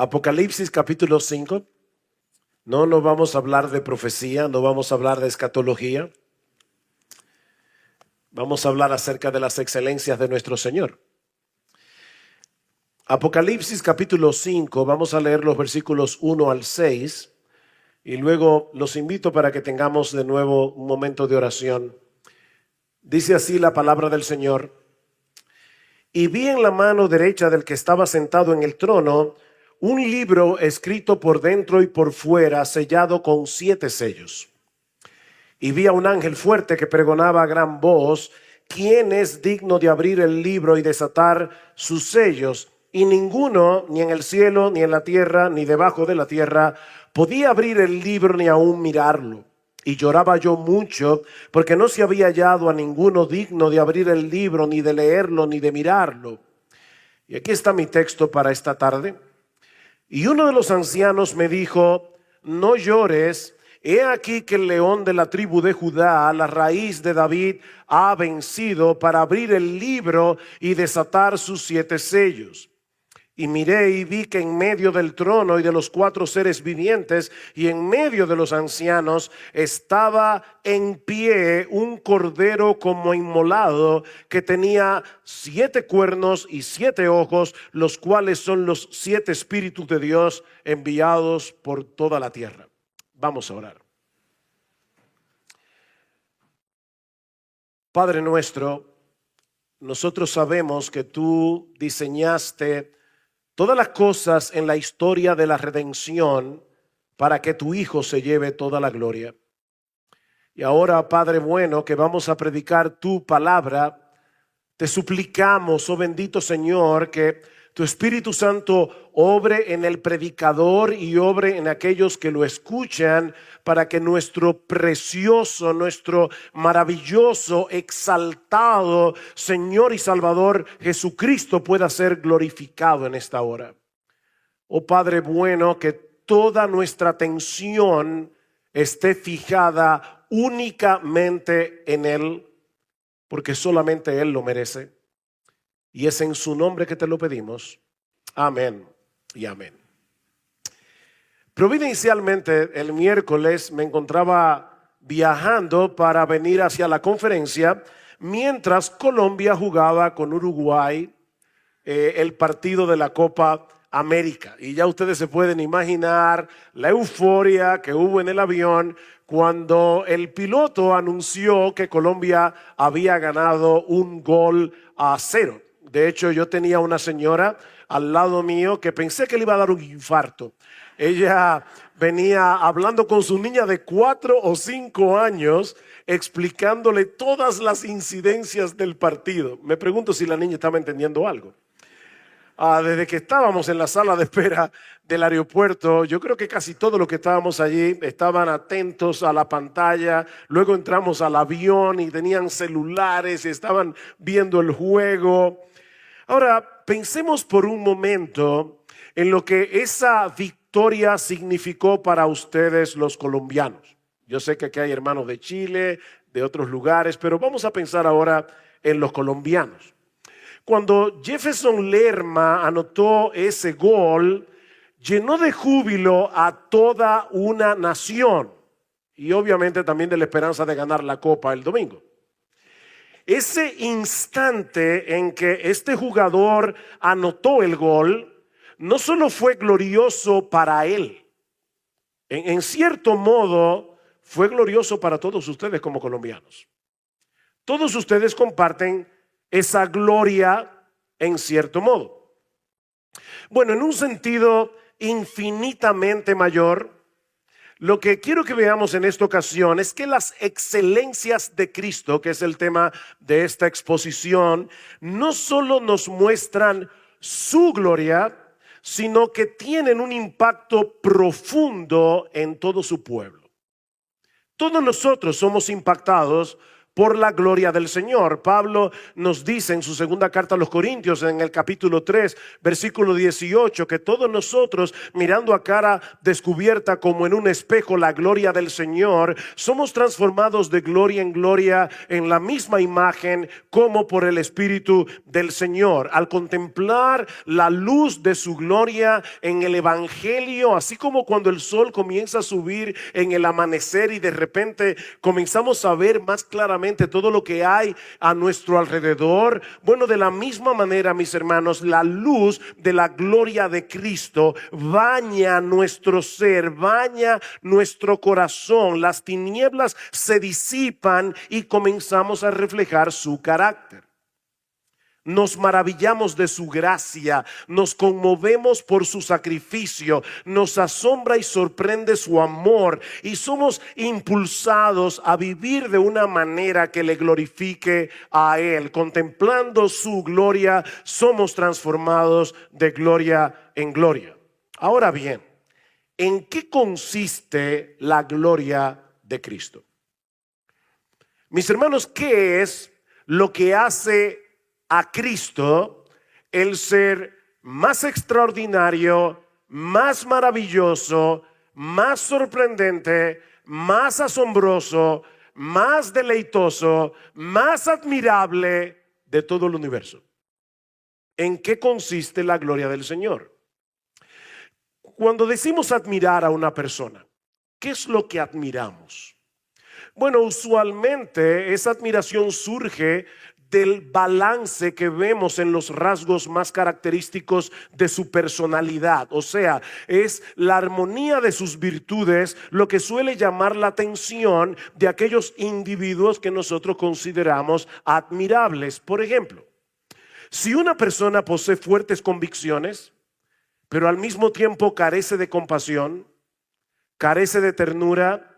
Apocalipsis capítulo 5. No vamos a hablar de profecía, no vamos a hablar de escatología. Vamos a hablar acerca de las excelencias de nuestro Señor. Apocalipsis capítulo 5, vamos a leer los versículos 1 al 6 y luego los invito para que tengamos de nuevo un momento de oración. Dice así la palabra del Señor: y vi en la mano derecha del que estaba sentado en el trono un libro escrito por dentro y por fuera, sellado con 7 sellos. Y vi a un ángel fuerte que pregonaba a gran voz: ¿quién es digno de abrir el libro y desatar sus sellos? Y ninguno, ni en el cielo, ni en la tierra, ni debajo de la tierra, podía abrir el libro ni aún mirarlo. Y lloraba yo mucho, porque no se había hallado a ninguno digno de abrir el libro, ni de leerlo, ni de mirarlo. Y aquí está mi texto para esta tarde. Y uno de los ancianos me dijo: no llores, he aquí que el león de la tribu de Judá, la raíz de David, ha vencido para abrir el libro y desatar sus 7 sellos. Y miré y vi que en medio del trono y de los 4 seres vivientes y en medio de los ancianos estaba en pie un cordero como inmolado, que tenía 7 cuernos y 7 ojos, los cuales son los 7 espíritus de Dios enviados por toda la tierra. Vamos a orar. Padre nuestro, nosotros sabemos que tú diseñaste todas las cosas en la historia de la redención para que tu Hijo se lleve toda la gloria. Y ahora, Padre bueno, que vamos a predicar tu palabra, te suplicamos, oh bendito Señor, que tu Espíritu Santo obre en el predicador y obre en aquellos que lo escuchan, para que nuestro precioso, nuestro maravilloso, exaltado Señor y Salvador Jesucristo pueda ser glorificado en esta hora. Oh Padre bueno, que toda nuestra atención esté fijada únicamente en Él, porque solamente Él lo merece. Y es en su nombre que te lo pedimos. Amén y amén. Providencialmente, el miércoles me encontraba viajando para venir hacia la conferencia mientras Colombia jugaba con Uruguay el partido de la Copa América. Y ya ustedes se pueden imaginar la euforia que hubo en el avión cuando el piloto anunció que Colombia había ganado 1-0. De hecho, yo tenía una señora al lado mío que pensé que le iba a dar un infarto. Ella venía hablando con su niña de 4 o 5 años, explicándole todas las incidencias del partido. Me pregunto si la niña estaba entendiendo algo. Desde que estábamos en la sala de espera del aeropuerto, yo creo que casi todos los que estábamos allí estaban atentos a la pantalla. Luego entramos al avión y tenían celulares y estaban viendo el juego. Ahora, pensemos por un momento en lo que esa victoria significó para ustedes los colombianos. Yo sé que aquí hay hermanos de Chile, de otros lugares, pero vamos a pensar ahora en los colombianos. Cuando Jefferson Lerma anotó ese gol, llenó de júbilo a toda una nación y obviamente también de la esperanza de ganar la copa el domingo. Ese instante en que este jugador anotó el gol, no solo fue glorioso para él, en cierto modo fue glorioso para todos ustedes como colombianos. Todos ustedes comparten esa gloria en cierto modo. Bueno, en un sentido infinitamente mayor, lo que quiero que veamos en esta ocasión es que las excelencias de Cristo, que es el tema de esta exposición, no solo nos muestran su gloria, sino que tienen un impacto profundo en todo su pueblo. Todos nosotros somos impactados por la gloria del Señor. Pablo nos dice en su segunda carta a los Corintios, en el capítulo 3, versículo 18, que todos nosotros, mirando a cara descubierta como en un espejo la gloria del Señor, somos transformados de gloria en gloria en la misma imagen como por el Espíritu del Señor. Al contemplar la luz de su gloria en el Evangelio, así como cuando el sol comienza a subir en el amanecer y de repente comenzamos a ver más claramente todo lo que hay a nuestro alrededor. Bueno, de la misma manera, mis hermanos, la luz de la gloria de Cristo baña nuestro ser, baña nuestro corazón. Las tinieblas se disipan y comenzamos a reflejar su carácter. Nos maravillamos de su gracia, nos conmovemos por su sacrificio, nos asombra y sorprende su amor y somos impulsados a vivir de una manera que le glorifique a Él. Contemplando su gloria, somos transformados de gloria en gloria. Ahora bien, ¿en qué consiste la gloria de Cristo? Mis hermanos, ¿qué es lo que hace a Cristo el ser más extraordinario, más maravilloso, más sorprendente, más asombroso, más deleitoso, más admirable de todo el universo? ¿En qué consiste la gloria del Señor? Cuando decimos admirar a una persona, ¿qué es lo que admiramos? Bueno, usualmente esa admiración surge del balance que vemos en los rasgos más característicos de su personalidad. O sea, es la armonía de sus virtudes lo que suele llamar la atención de aquellos individuos que nosotros consideramos admirables. Por ejemplo, si una persona posee fuertes convicciones, pero al mismo tiempo carece de compasión, carece de ternura,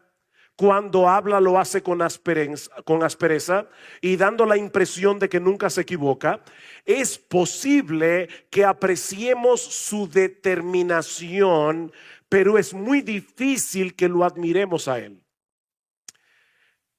cuando habla lo hace con aspereza y dando la impresión de que nunca se equivoca, es posible que apreciemos su determinación, pero es muy difícil que lo admiremos a él.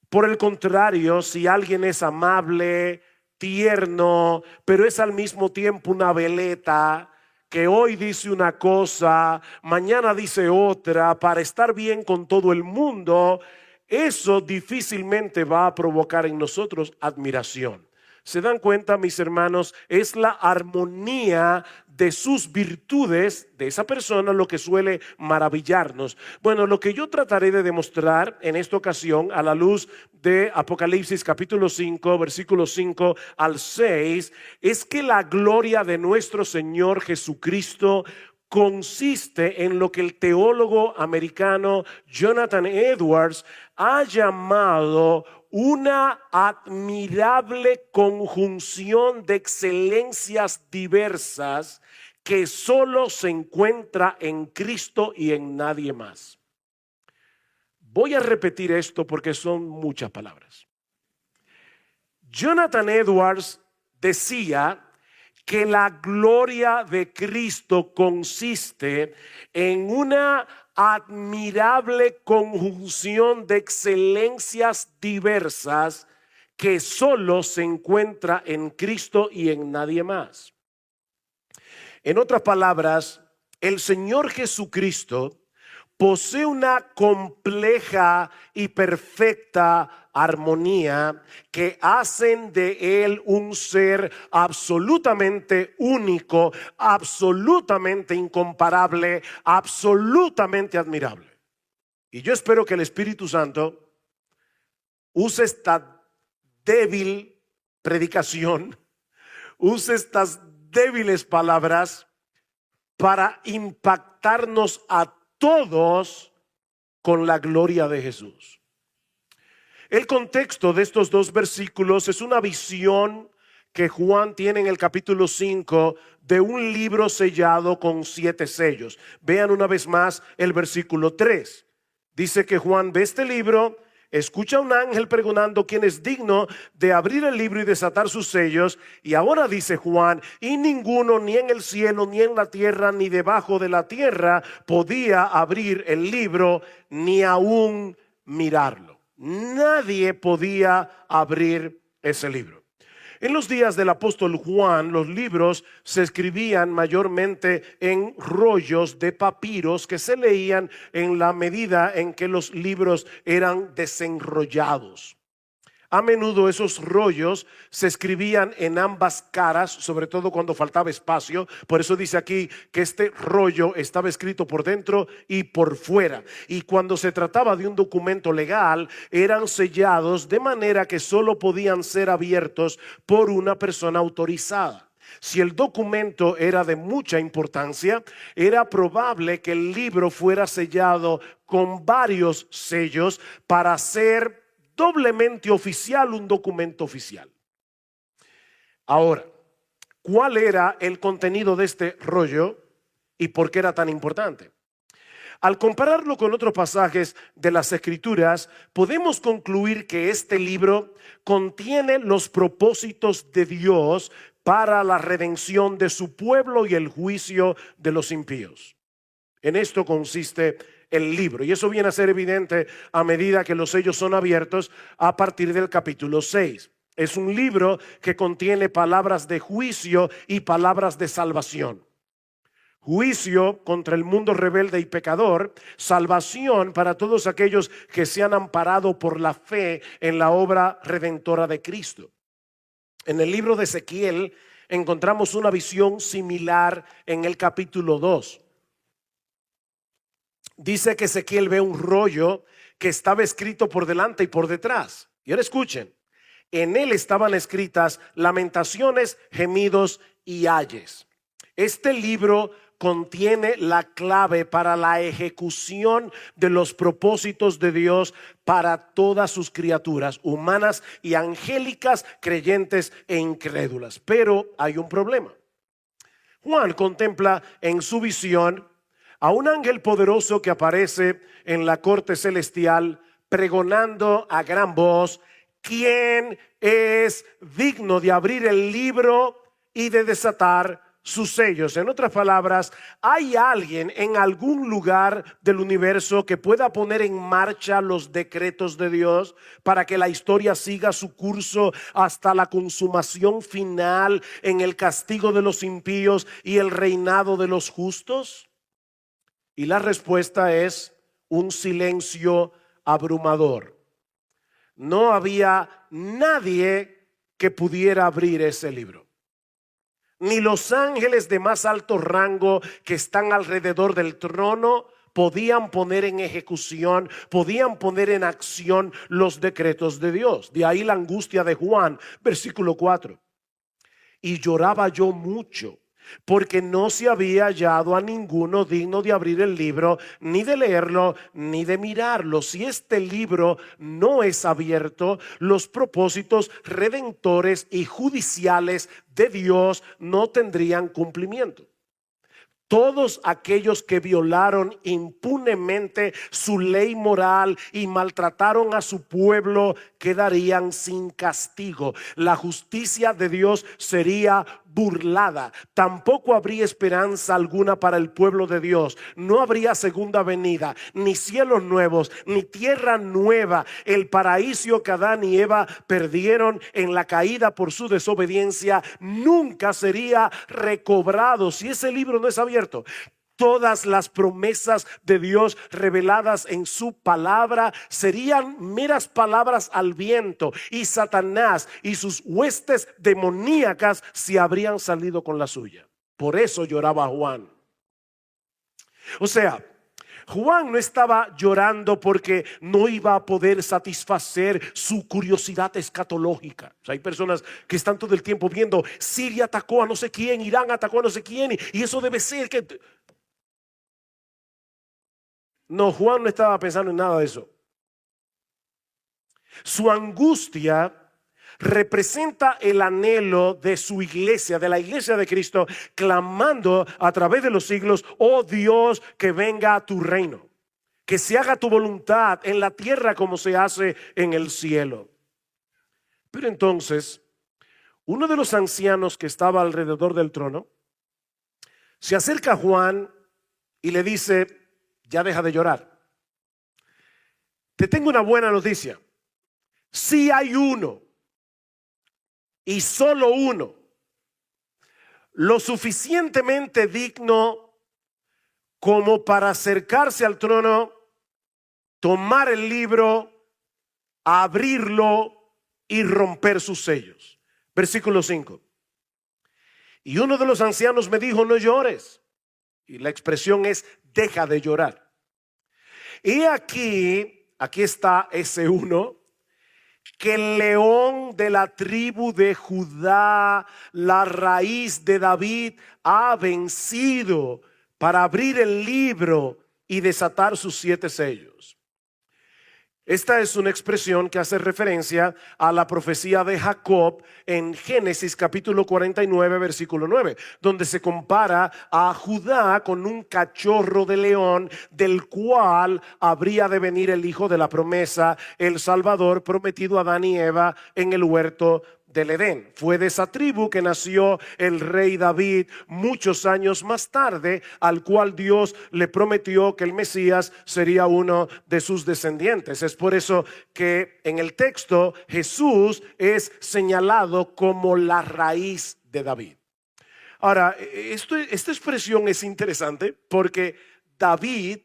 Por el contrario, si alguien es amable, tierno, pero es al mismo tiempo una veleta, que hoy dice una cosa, mañana dice otra, para estar bien con todo el mundo, eso difícilmente va a provocar en nosotros admiración. ¿Se dan cuenta, mis hermanos? Es la armonía de sus virtudes de esa persona lo que suele maravillarnos. Bueno, lo que yo trataré de demostrar en esta ocasión a la luz de Apocalipsis capítulo 5, versículos 5 al 6, es que la gloria de nuestro Señor Jesucristo consiste en lo que el teólogo americano Jonathan Edwards ha llamado una admirable conjunción de excelencias diversas que solo se encuentra en Cristo y en nadie más. Voy a repetir esto porque son muchas palabras. Jonathan Edwards decía que la gloria de Cristo consiste en una admirable conjunción de excelencias diversas que solo se encuentra en Cristo y en nadie más. En otras palabras, el Señor Jesucristo posee una compleja y perfecta armonía que hacen de él un ser absolutamente único, absolutamente incomparable, absolutamente admirable. Y yo espero que el Espíritu Santo use esta débil predicación, use estas débiles palabras para impactarnos a todos con la gloria de Jesús. El contexto de estos dos versículos es una visión que Juan tiene en el capítulo 5 de un libro sellado con 7 sellos. Vean una vez más el versículo 3. Dice que Juan ve este libro, escucha a un ángel pregonando quién es digno de abrir el libro y desatar sus sellos. Y ahora dice Juan, y ninguno ni en el cielo, ni en la tierra, ni debajo de la tierra podía abrir el libro, ni aún mirarlo. Nadie podía abrir ese libro. En los días del apóstol Juan, los libros se escribían mayormente en rollos de papiros que se leían en la medida en que los libros eran desenrollados. A menudo esos rollos se escribían en ambas caras, sobre todo cuando faltaba espacio. Por eso dice aquí que este rollo estaba escrito por dentro y por fuera. Y cuando se trataba de un documento legal, eran sellados de manera que solo podían ser abiertos por una persona autorizada. Si el documento era de mucha importancia, era probable que el libro fuera sellado con varios sellos para ser doblemente oficial, un documento oficial. Ahora, ¿cuál era el contenido de este rollo y por qué era tan importante? Al compararlo con otros pasajes de las Escrituras, podemos concluir que este libro contiene los propósitos de Dios para la redención de su pueblo y el juicio de los impíos. En esto consiste el libro, y eso viene a ser evidente a medida que los sellos son abiertos a partir del capítulo 6. Es un libro que contiene palabras de juicio y palabras de salvación. Juicio contra el mundo rebelde y pecador, salvación para todos aquellos que se han amparado por la fe en la obra redentora de Cristo. En el libro de Ezequiel encontramos una visión similar en el capítulo 2. Dice que Ezequiel ve un rollo que estaba escrito por delante y por detrás. Y ahora escuchen, en él estaban escritas lamentaciones, gemidos y ayes. Este libro contiene la clave para la ejecución de los propósitos de Dios para todas sus criaturas, humanas y angélicas, creyentes e incrédulas. Pero hay un problema. Juan contempla en su visión a un ángel poderoso que aparece en la corte celestial pregonando a gran voz: ¿quién es digno de abrir el libro y de desatar sus sellos? En otras palabras, ¿hay alguien en algún lugar del universo que pueda poner en marcha los decretos de Dios para que la historia siga su curso hasta la consumación final en el castigo de los impíos y el reinado de los justos? Y la respuesta es un silencio abrumador. No había nadie que pudiera abrir ese libro. Ni los ángeles de más alto rango que están alrededor del trono podían poner en ejecución, podían poner en acción los decretos de Dios. De ahí la angustia de Juan, versículo 4. Y lloraba yo mucho, porque no se había hallado a ninguno digno de abrir el libro, ni de leerlo, ni de mirarlo. Si este libro no es abierto, los propósitos redentores y judiciales de Dios no tendrían cumplimiento. Todos aquellos que violaron impunemente su ley moral y maltrataron a su pueblo quedarían sin castigo. La justicia de Dios sería burlada. Tampoco habría esperanza alguna para el pueblo de Dios. No habría segunda venida, ni cielos nuevos, ni tierra nueva. El paraíso que Adán y Eva perdieron en la caída por su desobediencia nunca sería recobrado si ese libro no es abierto. Todas las promesas de Dios reveladas en su palabra serían meras palabras al viento, y Satanás y sus huestes demoníacas se habrían salido con la suya. Por eso lloraba Juan. O sea, Juan no estaba llorando porque no iba a poder satisfacer su curiosidad escatológica. O sea, hay personas que están todo el tiempo viendo: Siria atacó a no sé quién, Irán atacó a no sé quién, y eso debe ser que... No, Juan no estaba pensando en nada de eso. Su angustia representa el anhelo de su iglesia, de la iglesia de Cristo, clamando a través de los siglos: oh Dios, que venga a tu reino, que se haga tu voluntad en la tierra como se hace en el cielo. Pero entonces, uno de los ancianos que estaba alrededor del trono se acerca a Juan y le dice: ya deja de llorar. Te tengo una buena noticia. sí hay uno y solo uno, lo suficientemente digno como para acercarse al trono, tomar el libro, abrirlo y romper sus sellos. Versículo 5. Y uno de los ancianos me dijo: no llores. Y la expresión es: deja de llorar. Y aquí está ese uno, que el león de la tribu de Judá, la raíz de David, ha vencido para abrir el libro y desatar sus 7 sellos. Esta es una expresión que hace referencia a la profecía de Jacob en Génesis capítulo 49 versículo 9, donde se compara a Judá con un cachorro de león del cual habría de venir el hijo de la promesa, el Salvador prometido a Adán y Eva en el huerto del Edén. Fue de esa tribu que nació el rey David muchos años más tarde, al cual Dios le prometió que el Mesías sería uno de sus descendientes. Es por eso que en el texto Jesús es señalado como la raíz de David. Ahora, esta expresión es interesante porque David,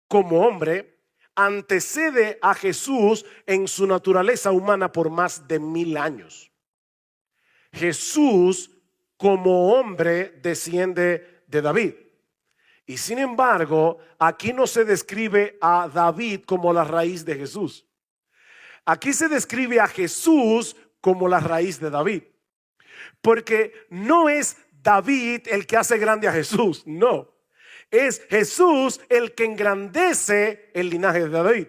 como hombre, antecede a Jesús en su naturaleza humana por más de 1000 años. Jesús como hombre desciende de David. Y sin embargo, aquí no se describe a David como la raíz de Jesús. Aquí se describe a Jesús como la raíz de David. Porque no es David el que hace grande a Jesús, no. Es Jesús el que engrandece el linaje de David.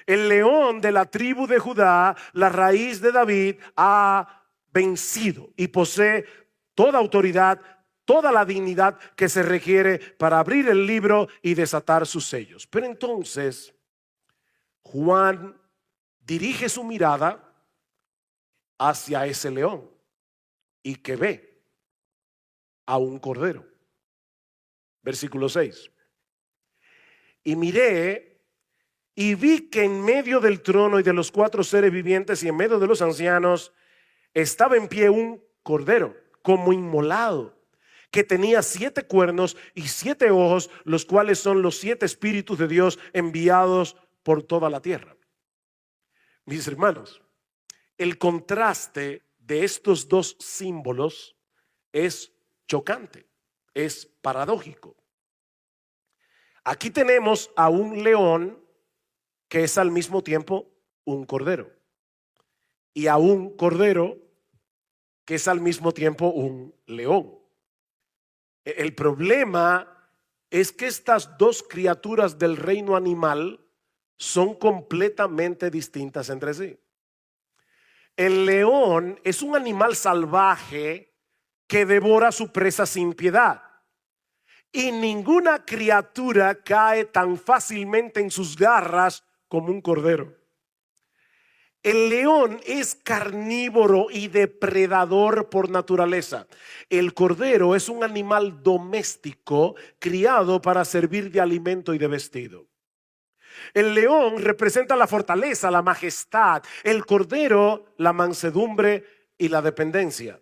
El león de la tribu de Judá, la raíz de David, ha vencido y posee toda autoridad, toda la dignidad que se requiere para abrir el libro y desatar sus sellos. Pero entonces Juan dirige su mirada hacia ese león y que ve a un cordero. Versículo 6. Y miré y vi que en medio del trono y de los 4 seres vivientes y en medio de los ancianos estaba en pie un cordero como inmolado, que tenía 7 cuernos y 7 ojos, los cuales son los 7 espíritus de Dios enviados por toda la tierra. Mis hermanos, el contraste de estos dos símbolos es chocante, es paradójico. Aquí tenemos a un león que es al mismo tiempo un cordero, y a un cordero que es al mismo tiempo un león. El problema es que estas dos criaturas del reino animal son completamente distintas entre sí. El león es un animal salvaje que devora a su presa sin piedad. Y ninguna criatura cae tan fácilmente en sus garras como un cordero. El león es carnívoro y depredador por naturaleza. El cordero es un animal doméstico criado para servir de alimento y de vestido. El león representa la fortaleza, la majestad. El cordero, la mansedumbre y la dependencia.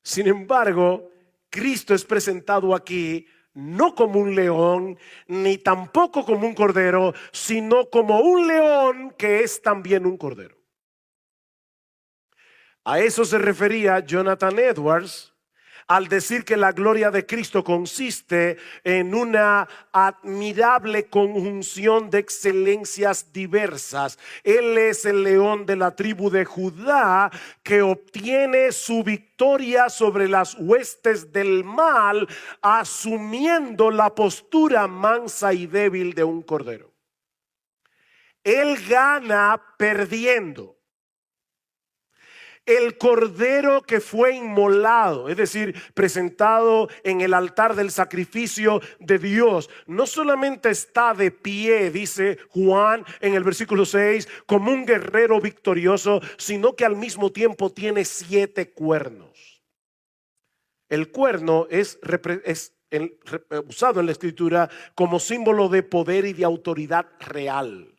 Sin embargo, Cristo es presentado aquí no como un león, ni tampoco como un cordero, sino como un león que es también un cordero. A eso se refería Jonathan Edwards al decir que la gloria de Cristo consiste en una admirable conjunción de excelencias diversas. Él es el león de la tribu de Judá que obtiene su victoria sobre las huestes del mal, asumiendo la postura mansa y débil de un cordero. Él gana perdiendo. El cordero que fue inmolado, es decir, presentado en el altar del sacrificio de Dios, no solamente está de pie, dice Juan en el versículo 6, como un guerrero victorioso, sino que al mismo tiempo tiene 7 cuernos. El cuerno es usado en la escritura como símbolo de poder y de autoridad real.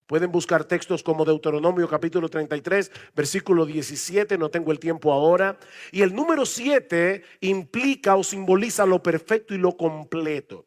Pueden buscar textos como Deuteronomio capítulo 33, versículo 17, no tengo el tiempo ahora. Y el número 7 implica o simboliza lo perfecto y lo completo.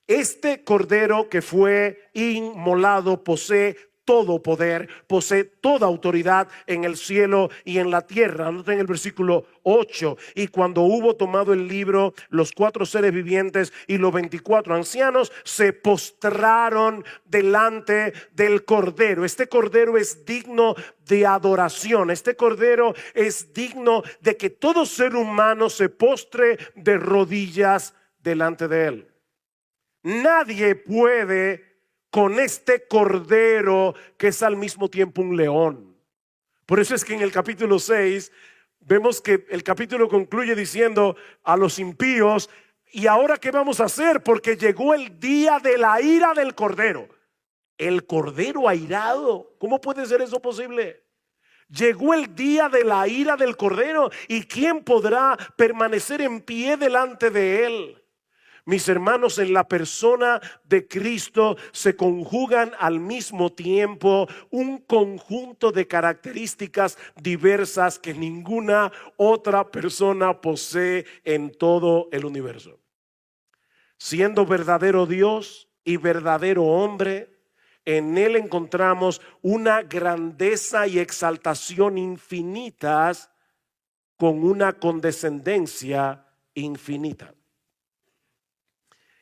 Este cordero que fue inmolado posee todo poder, posee toda autoridad en el cielo y en la tierra. Anoten en el versículo 8. Y cuando hubo tomado el libro, los 4 seres vivientes y los 24 ancianos se postraron delante del cordero. Este cordero es digno de adoración. Este cordero es digno de que todo ser humano se postre de rodillas delante de él. Nadie puede con este cordero que es al mismo tiempo un león. Por eso es que en el capítulo 6 vemos que el capítulo concluye diciendo a los impíos: ¿y ahora qué vamos a hacer? Porque llegó el día de la ira del cordero. El cordero airado, ¿cómo puede ser eso posible? Llegó el día de la ira del cordero, ¿y quién podrá permanecer en pie delante de él? Mis hermanos, en la persona de Cristo se conjugan al mismo tiempo un conjunto de características diversas que ninguna otra persona posee en todo el universo. Siendo verdadero Dios y verdadero hombre, en él encontramos una grandeza y exaltación infinitas con una condescendencia infinita.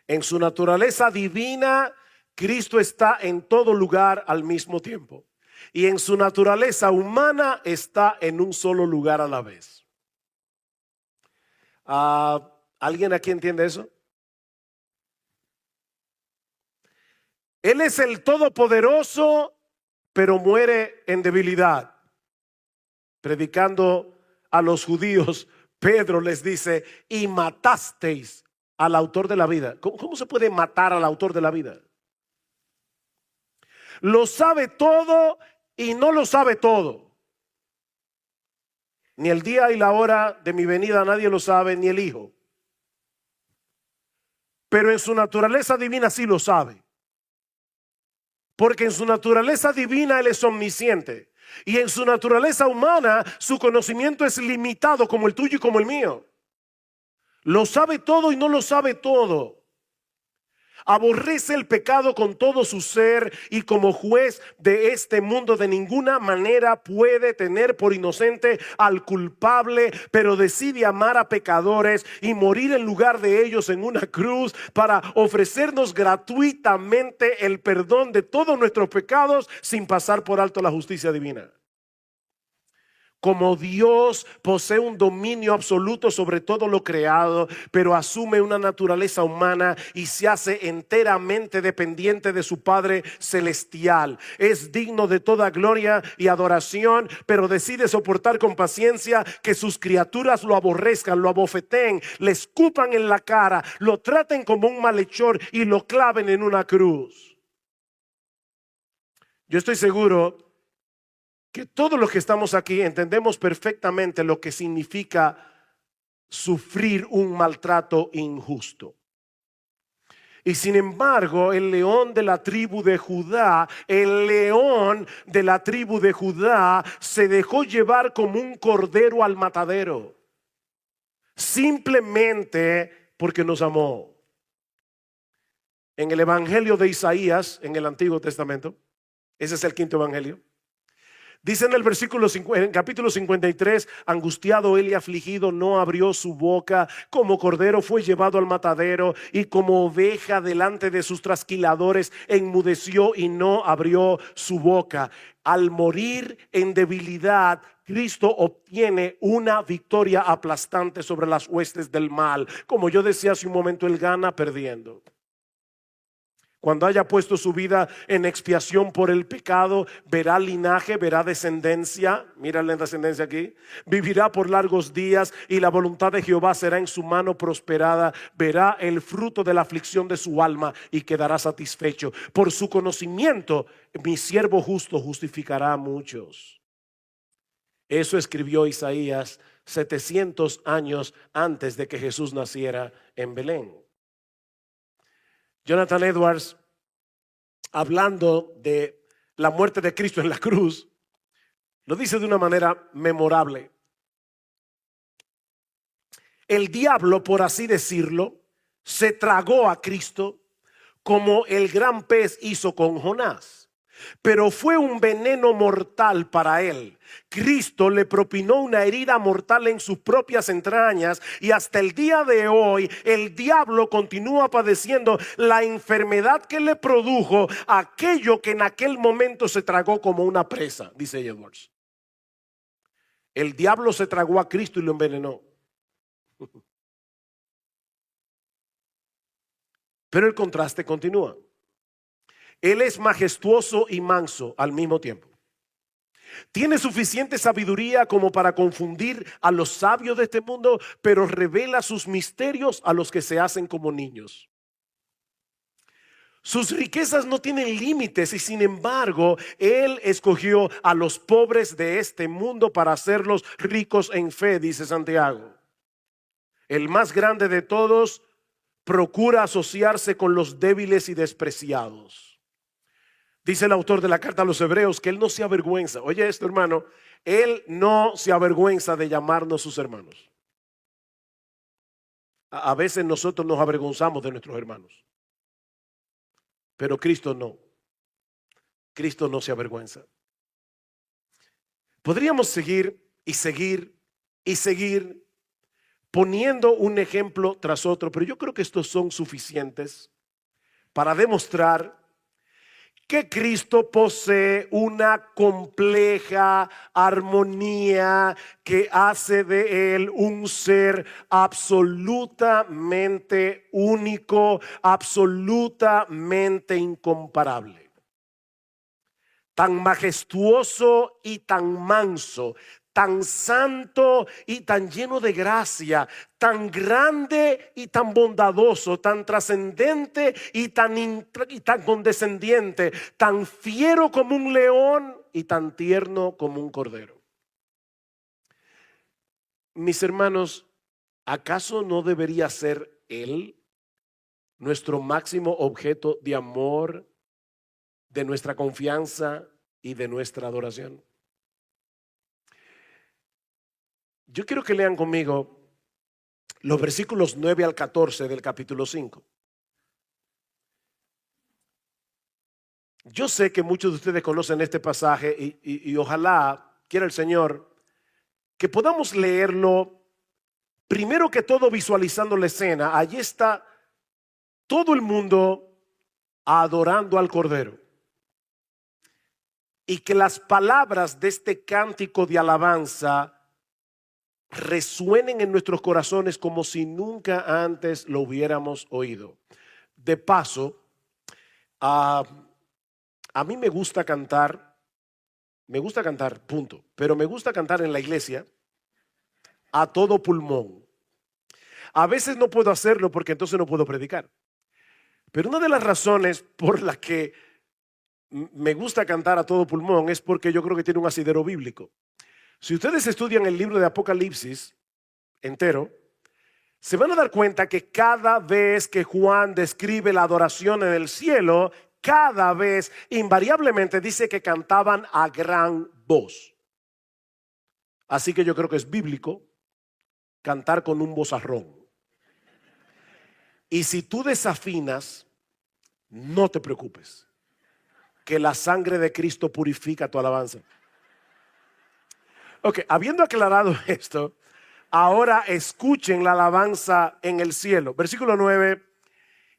En su naturaleza divina, Cristo está en todo lugar al mismo tiempo. Y en su naturaleza humana está en un solo lugar a la vez. ¿Alguien aquí entiende eso? Él es el Todopoderoso, pero muere en debilidad. Predicando a los judíos, Pedro les dice: y matasteis al autor de la vida. ¿Cómo se puede matar al autor de la vida? Lo sabe todo y no lo sabe todo. Ni el día y la hora de mi venida nadie lo sabe, ni el Hijo. Pero en su naturaleza divina sí lo sabe. Porque en su naturaleza divina Él es omnisciente. Y en su naturaleza humana su conocimiento es limitado, como el tuyo y como el mío. Lo sabe todo y no lo sabe todo. Aborrece el pecado con todo su ser y como juez de este mundo de ninguna manera puede tener por inocente al culpable, pero decide amar a pecadores y morir en lugar de ellos en una cruz para ofrecernos gratuitamente el perdón de todos nuestros pecados sin pasar por alto la justicia divina. Como Dios posee un dominio absoluto sobre todo lo creado, pero asume una naturaleza humana y se hace enteramente dependiente de su Padre celestial. Es digno de toda gloria y adoración, pero decide soportar con paciencia que sus criaturas lo aborrezcan, lo abofeten, le escupan en la cara, lo traten como un malhechor y lo claven en una cruz. Yo estoy seguro que todos los que estamos aquí entendemos perfectamente lo que significa sufrir un maltrato injusto. Y sin embargo, el león de la tribu de Judá, se dejó llevar como un cordero al matadero, simplemente porque nos amó. En el Evangelio de Isaías, en el Antiguo Testamento, ese es el quinto Evangelio. Dice en el versículo en capítulo 53: angustiado él y afligido no abrió su boca, como cordero fue llevado al matadero y como oveja delante de sus trasquiladores enmudeció y no abrió su boca. Al morir en debilidad, Cristo obtiene una victoria aplastante sobre las huestes del mal. Como yo decía hace un momento, él gana perdiendo. Cuando haya puesto su vida en expiación por el pecado, verá linaje, verá descendencia. Mira la descendencia aquí. Vivirá por largos días y la voluntad de Jehová será en su mano prosperada. Verá el fruto de la aflicción de su alma y quedará satisfecho. Por su conocimiento, mi siervo justo justificará a muchos. Eso escribió Isaías 700 años antes de que Jesús naciera en Belén. Jonathan Edwards, hablando de la muerte de Cristo en la cruz, lo dice de una manera memorable. El diablo, por así decirlo, se tragó a Cristo como el gran pez hizo con Jonás. Pero fue un veneno mortal para él. Cristo le propinó una herida mortal en sus propias entrañas y hasta el día de hoy el diablo continúa padeciendo la enfermedad que le produjo aquello que en aquel momento se tragó como una presa, dice Edwards. El diablo se tragó a Cristo y lo envenenó. Pero el contraste continúa. Él es majestuoso y manso al mismo tiempo. Tiene suficiente sabiduría como para confundir a los sabios de este mundo, pero revela sus misterios a los que se hacen como niños. Sus riquezas no tienen límites y sin embargo, Él escogió a los pobres de este mundo para hacerlos ricos en fe, dice Santiago. El más grande de todos procura asociarse con los débiles y despreciados. Dice el autor de la carta a los Hebreos que Él no se avergüenza. Oye esto, hermano, Él no se avergüenza de llamarnos sus hermanos. A veces nosotros nos avergonzamos de nuestros hermanos, pero Cristo no. Cristo no se avergüenza. Podríamos seguir y seguir y seguir poniendo un ejemplo tras otro, pero yo creo que estos son suficientes para demostrar que Cristo posee una compleja armonía que hace de Él un ser absolutamente único, absolutamente incomparable. Tan majestuoso y tan manso, tan santo y tan lleno de gracia, tan grande y tan bondadoso, tan trascendente y tan condescendiente, tan fiero como un león y tan tierno como un cordero. Mis hermanos, ¿acaso no debería ser Él nuestro máximo objeto de amor, de nuestra confianza y de nuestra adoración? Yo quiero que lean conmigo los versículos 9 al 14 del capítulo 5. Yo sé que muchos de ustedes conocen este pasaje y ojalá quiera el Señor que podamos leerlo primero que todo visualizando la escena. Allí está todo el mundo adorando al Cordero. Y que las palabras de este cántico de alabanza resuenen en nuestros corazones como si nunca antes lo hubiéramos oído. De paso, a mí me gusta cantar, punto, pero me gusta cantar en la iglesia a todo pulmón. A veces no puedo hacerlo porque entonces no puedo predicar. Pero una de las razones por la que me gusta cantar a todo pulmón es porque yo creo que tiene un asidero bíblico. Si ustedes estudian el libro de Apocalipsis entero, se van a dar cuenta que cada vez que Juan describe la adoración en el cielo, cada vez invariablemente dice que cantaban a gran voz. Así que yo creo que es bíblico cantar con un vozarrón. Y si tú desafinas, no te preocupes, que la sangre de Cristo purifica tu alabanza. Ok, habiendo aclarado esto, ahora escuchen la alabanza en el cielo. Versículo 9.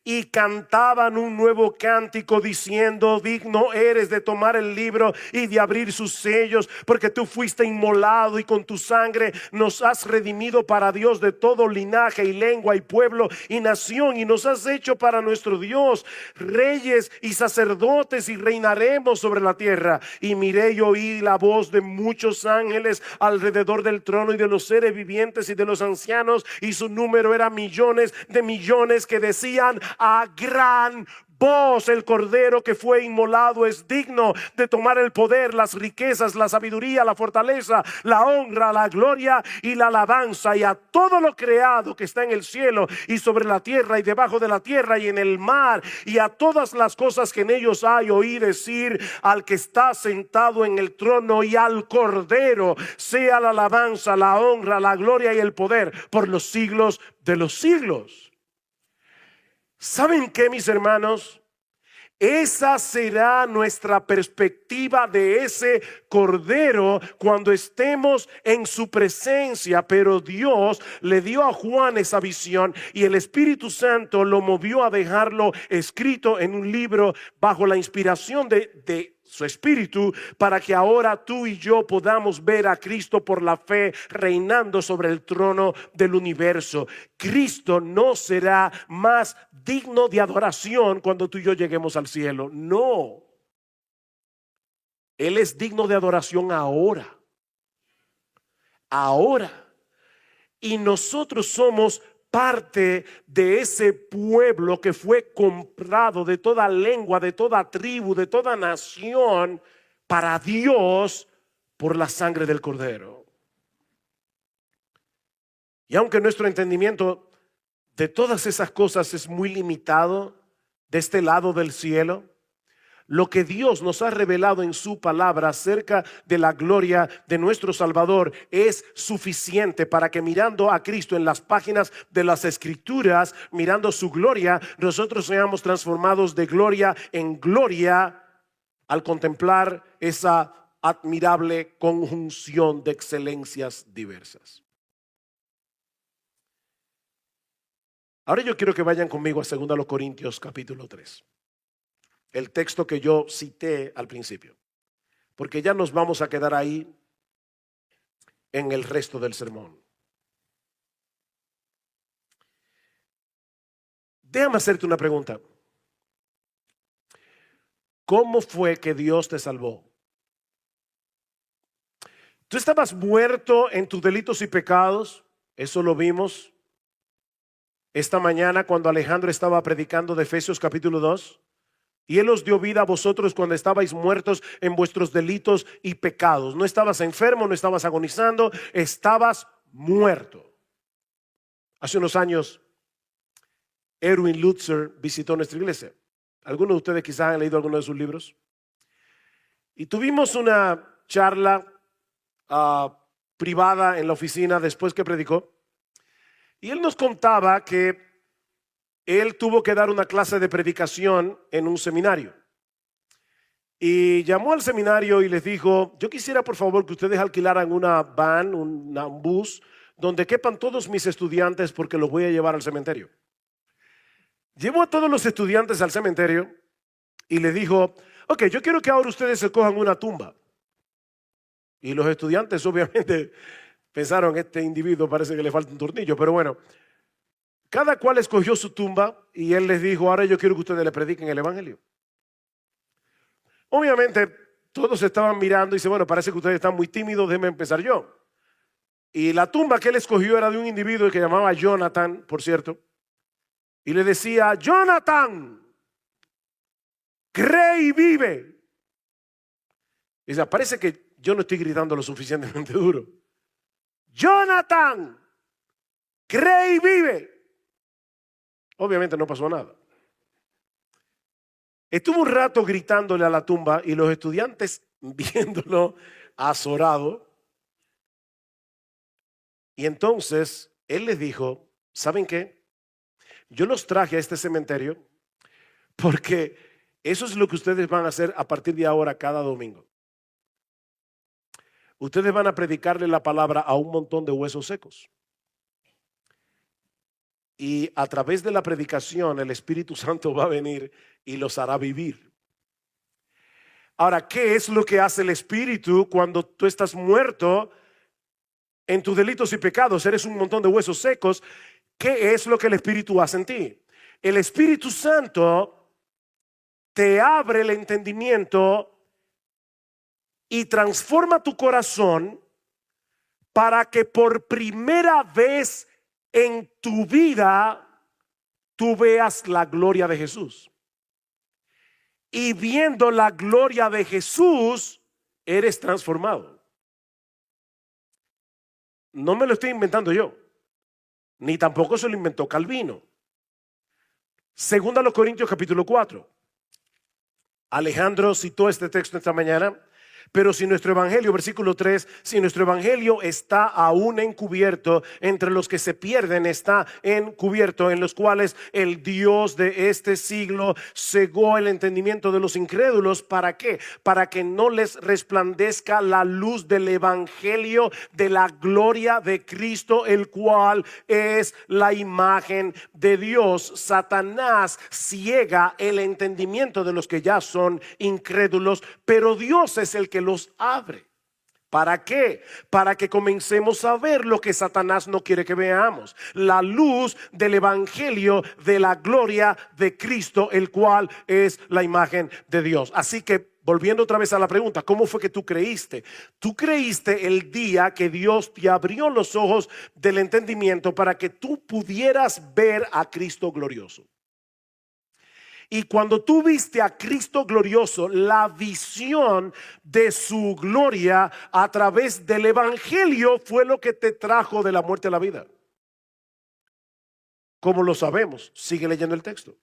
Y cantaban un nuevo cántico diciendo: digno eres de tomar el libro y de abrir sus sellos, porque tú fuiste inmolado y con tu sangre nos has redimido para Dios de todo linaje y lengua y pueblo y nación, y nos has hecho para nuestro Dios reyes y sacerdotes, y reinaremos sobre la tierra. Y miré y oí la voz de muchos ángeles alrededor del trono y de los seres vivientes y de los ancianos, y su número era millones de millones, que decían a gran Vos, el Cordero que fue inmolado, es digno de tomar el poder, las riquezas, la sabiduría, la fortaleza, la honra, la gloria y la alabanza. Y a todo lo creado que está en el cielo y sobre la tierra y debajo de la tierra y en el mar, y a todas las cosas que en ellos hay, oí decir al que está sentado en el trono y al Cordero, sea la alabanza, la honra, la gloria y el poder por los siglos de los siglos. ¿Saben qué, mis hermanos? Esa será nuestra perspectiva de ese Cordero cuando estemos en su presencia. Pero Dios le dio a Juan esa visión y el Espíritu Santo lo movió a dejarlo escrito en un libro bajo la inspiración de su Espíritu, para que ahora tú y yo podamos ver a Cristo por la fe reinando sobre el trono del universo. Cristo no será más digno de adoración cuando tú y yo lleguemos al cielo. No, Él es digno de adoración ahora. Ahora. Y nosotros somos parte de ese pueblo que fue comprado de toda lengua, de toda tribu, de toda nación para Dios por la sangre del Cordero. Y aunque nuestro entendimiento de todas esas cosas es muy limitado de este lado del cielo, lo que Dios nos ha revelado en su palabra acerca de la gloria de nuestro Salvador es suficiente para que, mirando a Cristo en las páginas de las Escrituras, mirando su gloria, nosotros seamos transformados de gloria en gloria al contemplar esa admirable conjunción de excelencias diversas. Ahora yo quiero que vayan conmigo a 2 Corintios capítulo 3. El texto que yo cité al principio, porque ya nos vamos a quedar ahí en el resto del sermón. Déjame hacerte una pregunta. ¿Cómo fue que Dios te salvó? Tú estabas muerto en tus delitos y pecados. Eso lo vimos esta mañana cuando Alejandro estaba predicando de Efesios capítulo 2. Y Él os dio vida a vosotros cuando estabais muertos en vuestros delitos y pecados. No estabas enfermo, no estabas agonizando, estabas muerto. Hace unos años, Erwin Lutzer visitó nuestra iglesia. Algunos de ustedes quizás han leído alguno de sus libros. Y tuvimos una charla privada en la oficina después que predicó. Y él nos contaba que él tuvo que dar una clase de predicación en un seminario. Y llamó al seminario y les dijo: yo quisiera por favor que ustedes alquilaran una van, un bus, donde quepan todos mis estudiantes porque los voy a llevar al cementerio. Llevó a todos los estudiantes al cementerio y les dijo: ok, yo quiero que ahora ustedes se cojan una tumba. Y los estudiantes obviamente pensaron: este individuo parece que le falta un tornillo, pero bueno. Cada cual escogió su tumba y él les dijo: ahora yo quiero que ustedes le prediquen el evangelio. Obviamente todos estaban mirando y dice: bueno, parece que ustedes están muy tímidos, déjenme empezar yo. Y la tumba que él escogió era de un individuo que llamaba Jonathan, por cierto. Y le decía: Jonathan, cree y vive. Y dice: parece que yo no estoy gritando lo suficientemente duro. Jonathan, cree y vive. Obviamente no pasó nada. Estuvo un rato gritándole a la tumba y los estudiantes viéndolo azorado. Y entonces él les dijo: ¿saben qué? Yo los traje a este cementerio porque eso es lo que ustedes van a hacer a partir de ahora cada domingo. Ustedes van a predicarle la palabra a un montón de huesos secos. Y a través de la predicación el Espíritu Santo va a venir y los hará vivir. Ahora, ¿qué es lo que hace el Espíritu cuando tú estás muerto en tus delitos y pecados? Eres un montón de huesos secos. ¿Qué es lo que el Espíritu hace en ti? El Espíritu Santo te abre el entendimiento y transforma tu corazón para que por primera vez en tu vida tú veas la gloria de Jesús. y viendo la gloria de Jesús, eres transformado. No me lo estoy inventando yo, ni tampoco se lo inventó Calvino. Segunda a los Corintios capítulo 4. Alejandro citó este texto esta mañana. Pero si nuestro evangelio, versículo 3, si nuestro evangelio está aún encubierto, entre los que se pierden está encubierto, en los cuales el Dios de este siglo cegó el entendimiento de los incrédulos. ¿Para qué? Para que no les resplandezca la luz del evangelio de la gloria de Cristo, el cual es la imagen de Dios. Satanás ciega el entendimiento de los que ya son incrédulos, pero Dios es el que los abre. ¿Para qué? Para que comencemos a ver lo que Satanás no quiere que veamos: la luz del evangelio de la gloria de Cristo, el cual es la imagen de Dios. Así que, volviendo otra vez a la pregunta, ¿cómo fue que tú creíste? Tú creíste el día que Dios te abrió los ojos del entendimiento para que tú pudieras ver a Cristo glorioso. Y cuando tú viste a Cristo glorioso, la visión de su gloria a través del evangelio fue lo que te trajo de la muerte a la vida. ¿Cómo lo sabemos? Sigue leyendo el texto.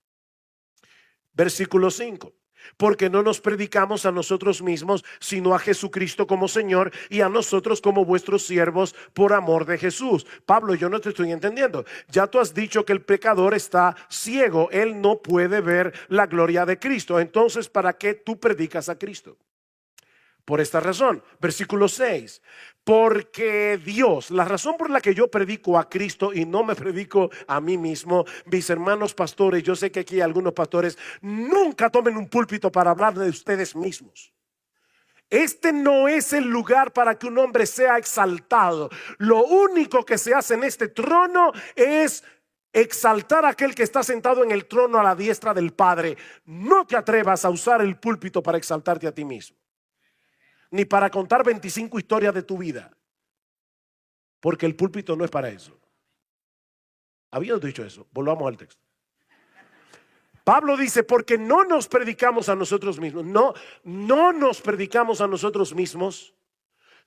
Versículo 5. Porque no nos predicamos a nosotros mismos, sino a Jesucristo como Señor, y a nosotros como vuestros siervos por amor de Jesús. Pablo, yo no te estoy entendiendo. Ya tú has dicho que el pecador está ciego, él no puede ver la gloria de Cristo. Entonces, ¿para qué tú predicas a Cristo? Por esta razón, versículo 6, porque Dios, la razón por la que yo predico a Cristo y no me predico a mí mismo, mis hermanos pastores, yo sé que aquí hay algunos pastores, nunca tomen un púlpito para hablar de ustedes mismos. Este no es el lugar para que un hombre sea exaltado. Lo único que se hace en este trono es exaltar a aquel que está sentado en el trono a la diestra del Padre. No te atrevas a usar el púlpito para exaltarte a ti mismo, ni para contar 25 historias de tu vida, porque el púlpito no es para eso. Habiendo dicho eso, volvamos al texto. Pablo dice, porque no nos predicamos a nosotros mismos. No nos predicamos a nosotros mismos,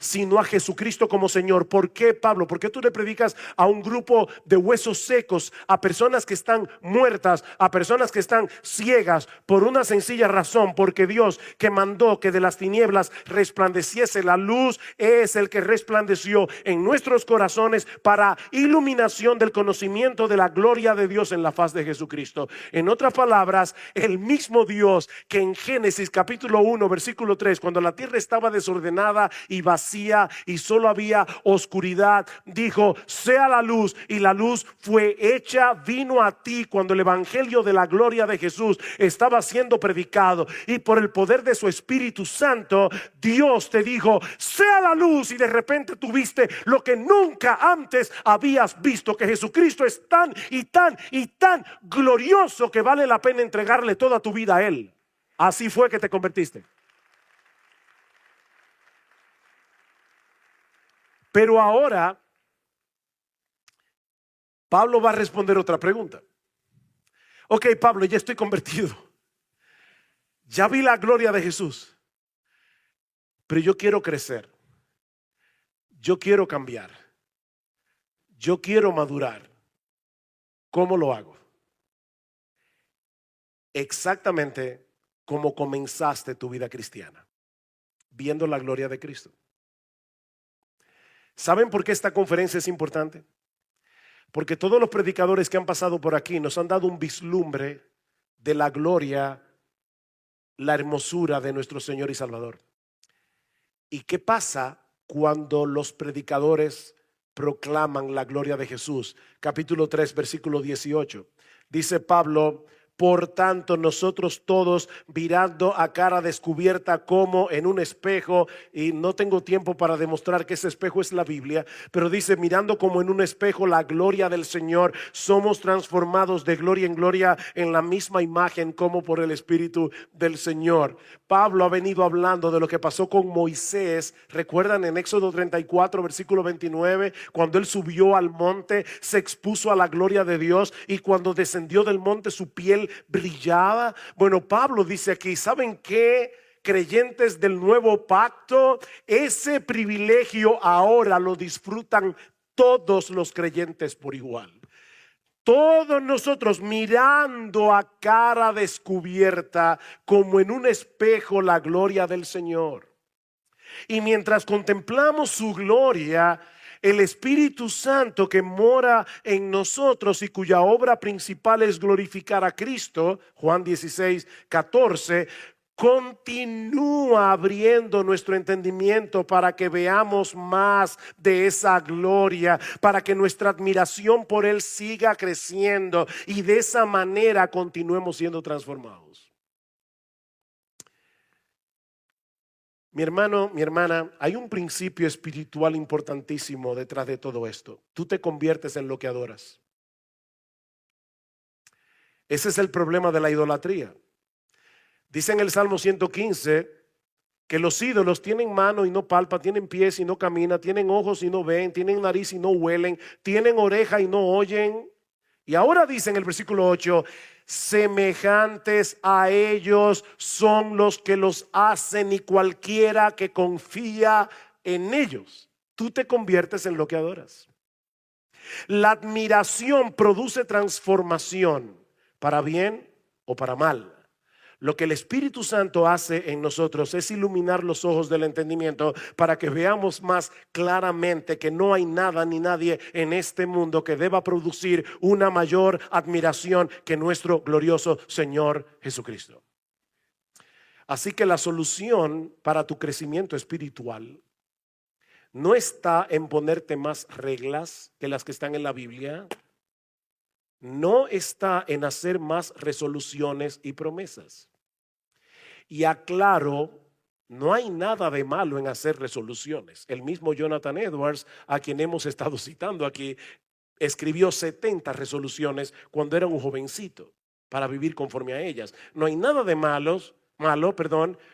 sino a Jesucristo como Señor. ¿Por qué, Pablo? ¿Por qué tú le predicas a un grupo de huesos secos, a personas que están muertas, a personas que están ciegas? Por una sencilla razón: porque Dios, que mandó que de las tinieblas resplandeciese la luz, es el que resplandeció en nuestros corazones para iluminación del conocimiento de la gloria de Dios en la faz de Jesucristo. En otras palabras, el mismo Dios que en Génesis capítulo 1 versículo 3, cuando la tierra estaba desordenada y vacía y solo había oscuridad, dijo: sea la luz, y la luz fue hecha. Vino a ti cuando el evangelio de la gloria de Jesús estaba siendo predicado, y por el poder de su Espíritu Santo, Dios te dijo: sea la luz, y de repente tuviste lo que nunca antes habías visto, que Jesucristo es tan y tan y tan glorioso que vale la pena entregarle toda tu vida a Él. Así fue que te convertiste. Pero ahora Pablo va a responder otra pregunta. Ok, Pablo, ya estoy convertido, ya vi la gloria de Jesús, pero yo quiero crecer, yo quiero cambiar, yo quiero madurar. ¿Cómo lo hago? Exactamente como comenzaste tu vida cristiana, viendo la gloria de Cristo. ¿Saben por qué esta conferencia es importante? Porque todos los predicadores que han pasado por aquí nos han dado un vislumbre de la gloria, la hermosura de nuestro Señor y Salvador. ¿Y qué pasa cuando los predicadores proclaman la gloria de Jesús? Capítulo 3, versículo 18. Dice Pablo: por tanto, nosotros todos, mirando a cara descubierta como en un espejo, y no tengo tiempo para demostrar que ese espejo es la Biblia, pero dice: mirando como en un espejo la gloria del Señor, somos transformados de gloria en gloria en la misma imagen como por el Espíritu del Señor. Pablo ha venido hablando de lo que pasó con Moisés. ¿Recuerdan en Éxodo 34, versículo 29? Cuando él subió al monte, se expuso a la gloria de Dios, y cuando descendió del monte, su piel él brillaba. Bueno, Pablo dice aquí, ¿saben qué? Creyentes del nuevo pacto, ese privilegio ahora lo disfrutan todos los creyentes por igual. Todos nosotros mirando a cara descubierta como en un espejo la gloria del Señor. Y mientras contemplamos su gloria, el Espíritu Santo que mora en nosotros y cuya obra principal es glorificar a Cristo, Juan 16:14, continúa abriendo nuestro entendimiento para que veamos más de esa gloria, para que nuestra admiración por Él siga creciendo y de esa manera continuemos siendo transformados. Mi hermano, mi hermana, hay un principio espiritual importantísimo detrás de todo esto. Tú te conviertes en lo que adoras. Ese es el problema de la idolatría. Dice en el Salmo 115 que los ídolos tienen mano y no palpa, tienen pies y no camina, tienen ojos y no ven, tienen nariz y no huelen, tienen oreja y no oyen. Y ahora dice en el versículo 8, semejantes a ellos son los que los hacen y cualquiera que confía en ellos. Tú te conviertes en lo que adoras. La admiración produce transformación, para bien o para mal. Lo que el Espíritu Santo hace en nosotros es iluminar los ojos del entendimiento para que veamos más claramente que no hay nada ni nadie en este mundo que deba producir una mayor admiración que nuestro glorioso Señor Jesucristo. Así que la solución para tu crecimiento espiritual no está en ponerte más reglas que las que están en la Biblia. No está en hacer más resoluciones y promesas. Y aclaro, no hay nada de malo en hacer resoluciones. El mismo Jonathan Edwards, a quien hemos estado citando aquí, escribió 70 resoluciones cuando era un jovencito para vivir conforme a ellas. No hay nada de malo,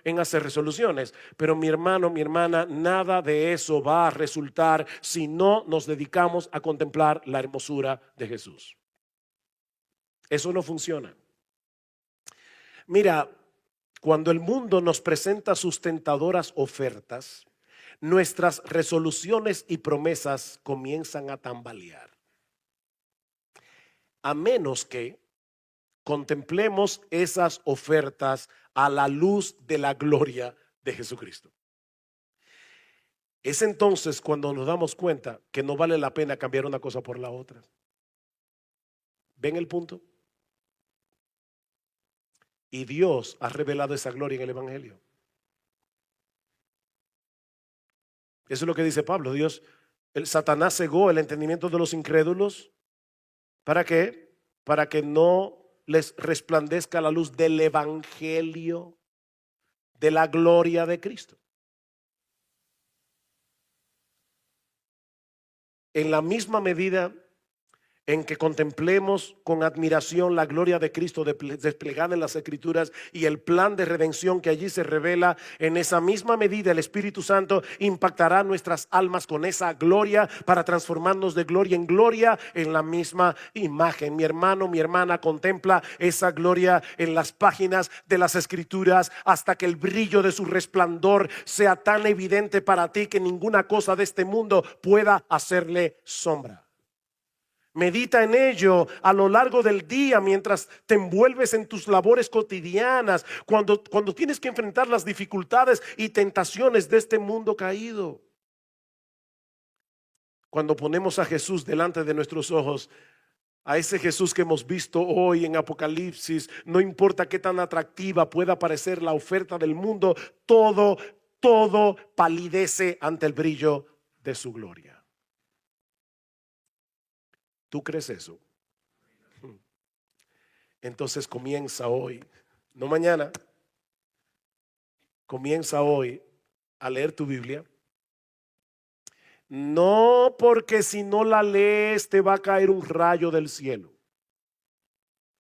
en hacer resoluciones. Pero mi hermano, mi hermana, nada de eso va a resultar si no nos dedicamos a contemplar la hermosura de Jesús. Eso no funciona. Mira, cuando el mundo nos presenta sus tentadoras ofertas, nuestras resoluciones y promesas comienzan a tambalear. A menos que contemplemos esas ofertas a la luz de la gloria de Jesucristo. Es entonces cuando nos damos cuenta que no vale la pena cambiar una cosa por la otra. ¿Ven el punto? Y Dios ha revelado esa gloria en el Evangelio. Eso es lo que dice Pablo. Satanás cegó el entendimiento de los incrédulos. ¿Para qué? Para que no les resplandezca la luz del Evangelio, de la gloria de Cristo. En la misma medida en que contemplemos con admiración la gloria de Cristo desplegada en las Escrituras y el plan de redención que allí se revela, en esa misma medida el Espíritu Santo impactará nuestras almas con esa gloria para transformarnos de gloria en gloria en la misma imagen. Mi hermano, mi hermana, contempla esa gloria en las páginas de las Escrituras hasta que el brillo de su resplandor sea tan evidente para ti que ninguna cosa de este mundo pueda hacerle sombra. Medita en ello a lo largo del día mientras te envuelves en tus labores cotidianas, cuando tienes que enfrentar las dificultades y tentaciones de este mundo caído. Cuando ponemos a Jesús delante de nuestros ojos, a ese Jesús que hemos visto hoy en Apocalipsis, no importa qué tan atractiva pueda parecer la oferta del mundo, todo palidece ante el brillo de su gloria. ¿Tú crees eso? Entonces comienza hoy, no mañana, comienza hoy a leer tu Biblia. No porque si no la lees te va a caer un rayo del cielo.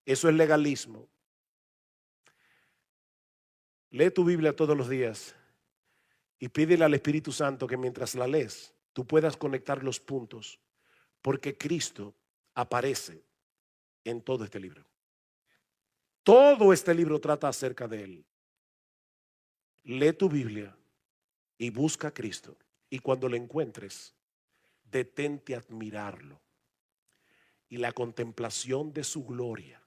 Eso es legalismo. Lee tu Biblia todos los días y pídele al Espíritu Santo que mientras la lees tú puedas conectar los puntos, porque Cristo aparece en todo este libro. Todo este libro trata acerca de Él. Lee tu Biblia y busca a Cristo. Y cuando lo encuentres, detente a admirarlo. Y la contemplación de su gloria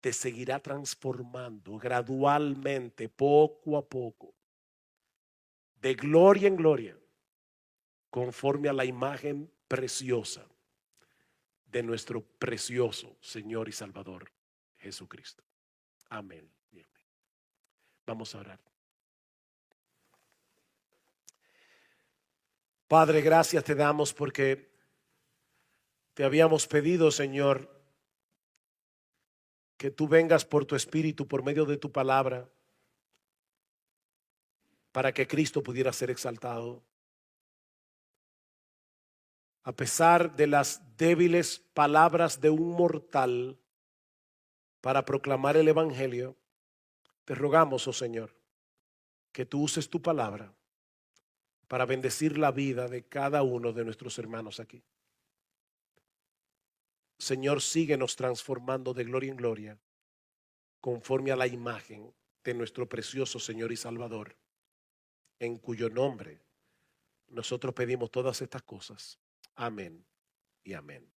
te seguirá transformando gradualmente, poco a poco, de gloria en gloria, conforme a la imagen preciosa de nuestro precioso Señor y Salvador Jesucristo. Amén. Vamos a orar. Padre, gracias te damos porque te habíamos pedido, Señor, que tú vengas por tu Espíritu, por medio de tu palabra, para que Cristo pudiera ser exaltado. A pesar de las débiles palabras de un mortal para proclamar el Evangelio, te rogamos, oh Señor, que tú uses tu palabra para bendecir la vida de cada uno de nuestros hermanos aquí. Señor, síguenos transformando de gloria en gloria, conforme a la imagen de nuestro precioso Señor y Salvador, en cuyo nombre nosotros pedimos todas estas cosas. Amén y amén.